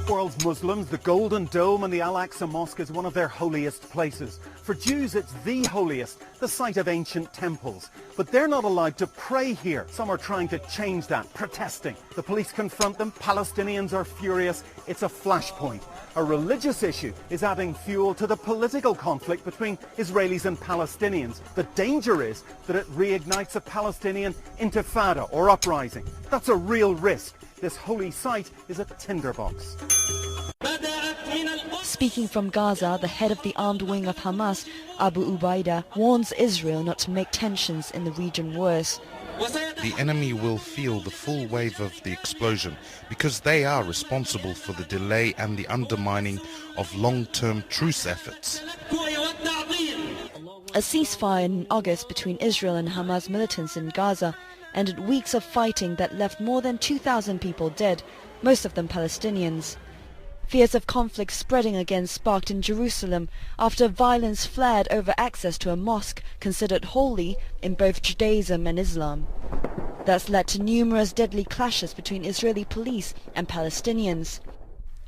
world's Muslims, the Golden Dome and the Al-Aqsa Mosque is one of their holiest places. For Jews, it's the holiest, the site of ancient temples. But they're not allowed to pray here. Some are trying to change that, protesting. The police confront them, Palestinians are furious. It's a flashpoint. A religious issue is adding fuel to the political conflict between Israelis and Palestinians. The danger is that it reignites a Palestinian intifada or uprising. That's a real risk. This holy site is a tinderbox. Speaking from Gaza, the head of the armed wing of Hamas, Abu Ubaida, warns Israel not to make tensions in the region worse. The enemy will feel the full wave of the explosion because they are responsible for the delay and the undermining of long-term truce efforts. A ceasefire in August between Israel and Hamas militants in Gaza ended weeks of fighting that left more than 2,000 people dead, most of them Palestinians. Fears of conflict spreading again sparked in Jerusalem after violence flared over access to a mosque considered holy in both Judaism and Islam. That's led to numerous deadly clashes between Israeli police and Palestinians.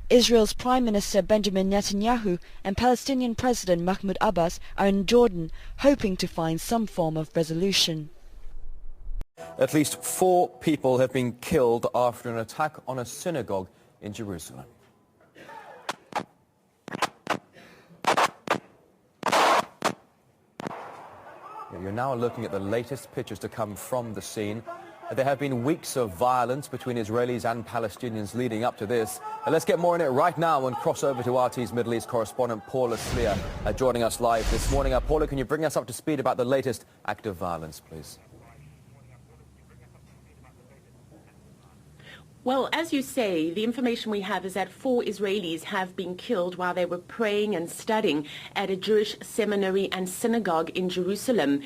Israel's Prime Minister Benjamin Netanyahu and Palestinian President Mahmoud Abbas are in Jordan, hoping to find some form of resolution. At least 4 people have been killed after an attack on a synagogue in Jerusalem. You're now looking at the latest pictures to come from the scene. There have been weeks of violence between Israelis and Palestinians leading up to this. Let's get more on it right now and cross over to RT's Middle East correspondent Paula Slier joining us live this morning. Paula, can you bring us up to speed about the latest act of violence, please? Well, as you say, the information we have is that 4 Israelis have been killed while they were praying and studying at a Jewish seminary and synagogue in Jerusalem.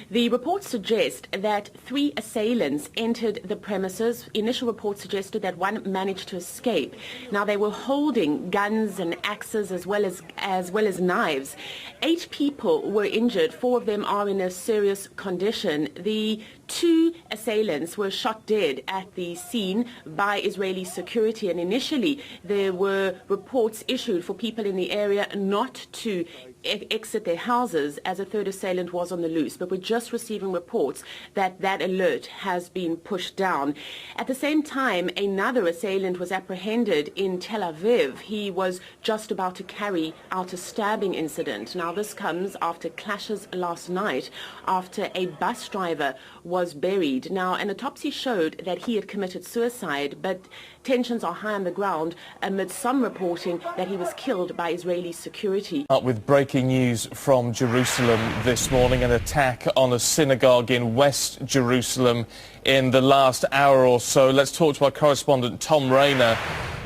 The reports suggest that 3 assailants entered the premises. Initial reports suggested that 1 managed to escape. Now, they were holding guns and axes as well as knives. 8 people were injured. 4 of them are in a serious condition. The 2 assailants were shot dead at the scene by Israeli security, and initially there were reports issued for people in the area not to exit their houses as a 3rd assailant was on the loose, but we're just receiving reports that that alert has been pushed down. At the same time, another assailant was apprehended in Tel Aviv. He was just about to carry out a stabbing incident. Now, this comes after clashes last night after a bus driver was buried. Now, an autopsy showed that he had committed suicide, but tensions are high on the ground amid some reporting that he was killed by Israeli security. With breaking news from Jerusalem this morning, an attack on a synagogue in West Jerusalem in the last hour or so. Let's talk to our correspondent Tom Rayner,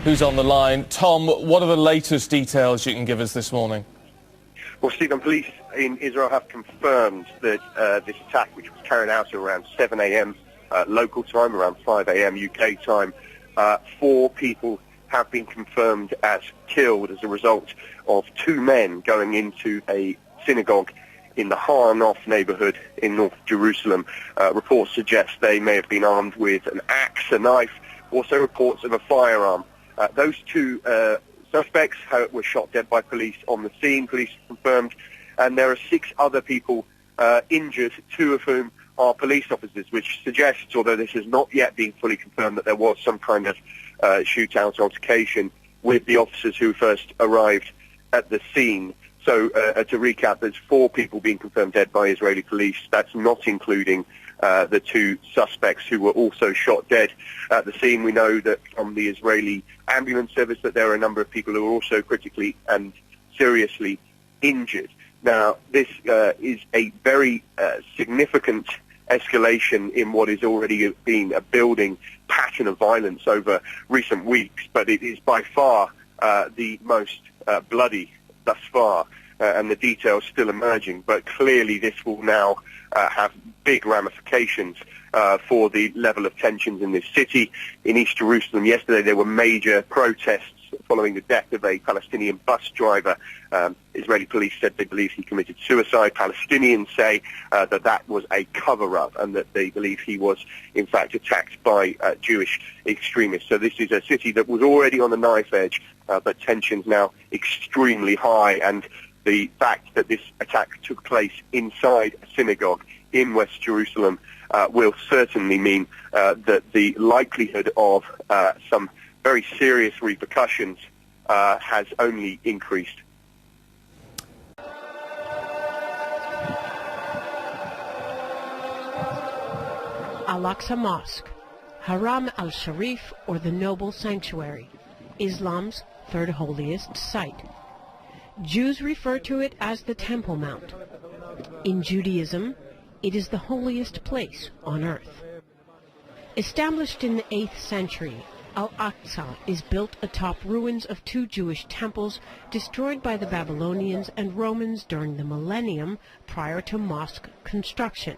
who's on the line. Tom, what are the latest details you can give us this morning? Well, Stephen, police in Israel have confirmed that this attack, which was carried out around 7 a.m. Local time, around 5 a.m. UK time, 4 people have been confirmed as killed as a result of 2 men going into a synagogue in the Har Nof neighborhood in North Jerusalem. Reports suggest they may have been armed with an axe, a knife, also reports of a firearm. Those 2 suspects were shot dead by police on the scene, police confirmed, and there are 6 other people injured, 2 of whom are police officers, which suggests, although this has not yet been fully confirmed, that there was some kind of shootout altercation with the officers who first arrived at the scene. So to recap, there's 4 people being confirmed dead by Israeli police. That's not including the 2 suspects who were also shot dead at the scene. We know that from the Israeli ambulance service that there are a number of people who are also critically and seriously injured. Now, this is a very significant escalation in what has already been a building pattern of violence over recent weeks, but it is by far the most bloody thus far, and the details still emerging. But clearly this will now have big ramifications for the level of tensions in this city. In East Jerusalem yesterday there were major protests following the death of a Palestinian bus driver. Israeli police said they believe he committed suicide. Palestinians say that was a cover-up and that they believe he was, in fact, attacked by Jewish extremists. So this is a city that was already on the knife edge, but tensions now extremely high. And the fact that this attack took place inside a synagogue in West Jerusalem will certainly mean that the likelihood of some very serious repercussions has only increased. Al-Aqsa Mosque, Haram al-Sharif, or the Noble Sanctuary, Islam's third holiest site. Jews refer to it as the Temple Mount. In Judaism, it is the holiest place on earth. Established in the 8th century, Al-Aqsa is built atop ruins of 2 Jewish temples destroyed by the Babylonians and Romans during the millennium prior to mosque construction.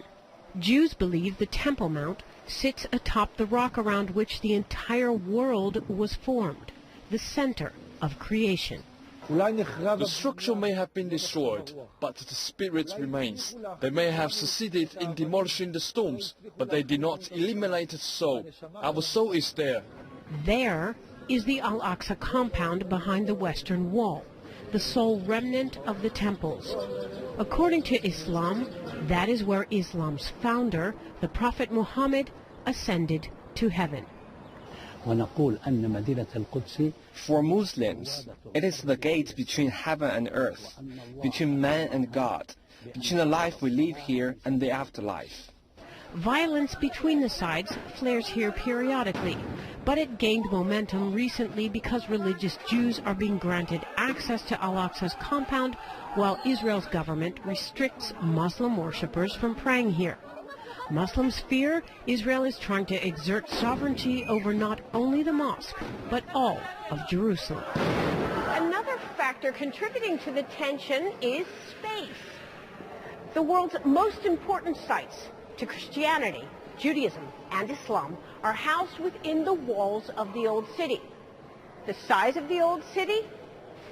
Jews believe the Temple Mount sits atop the rock around which the entire world was formed, the center of creation. The structure may have been destroyed, but the spirit remains. They may have succeeded in demolishing the stones, but they did not eliminate the soul. Our soul is there. There is the Al-Aqsa compound behind the Western Wall, the sole remnant of the temples. According to Islam, that is where Islam's founder, the Prophet Muhammad, ascended to heaven. For Muslims, it is the gate between heaven and earth, between man and God, between the life we live here and the afterlife. Violence between the sides flares here periodically, but it gained momentum recently because religious Jews are being granted access to Al-Aqsa's compound while Israel's government restricts Muslim worshippers from praying here. Muslims fear Israel is trying to exert sovereignty over not only the mosque, but all of Jerusalem. Another factor contributing to the tension is space. The world's most important sites to Christianity, Judaism, and Islam are housed within the walls of the Old City. The size of the Old City?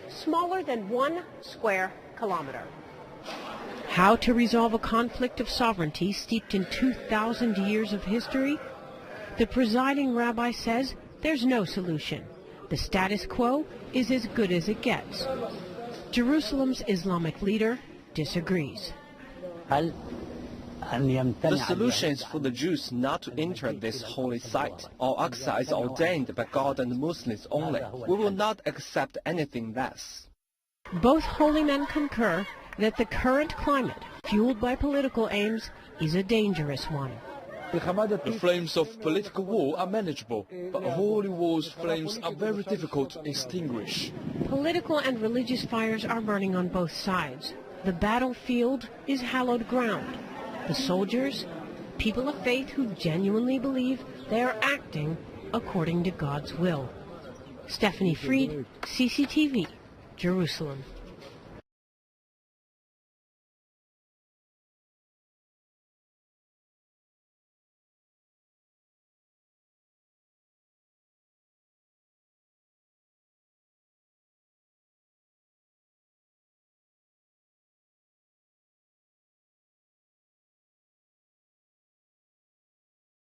Smaller than 1 square kilometer. How to resolve a conflict of sovereignty steeped in 2,000 years of history? The presiding rabbi says there's no solution. The status quo is as good as it gets. Jerusalem's Islamic leader disagrees. The solution is for the Jews not to enter this holy site. Al-Aqsa is ordained by God and Muslims only. We will not accept anything less. Both holy men concur that the current climate, fueled by political aims, is a dangerous one. The flames of political war are manageable, but holy war's flames are very difficult to extinguish. Political and religious fires are burning on both sides. The battlefield is hallowed ground. The soldiers, people of faith who genuinely believe they are acting according to God's will. Stephanie Fried, CCTV, Jerusalem.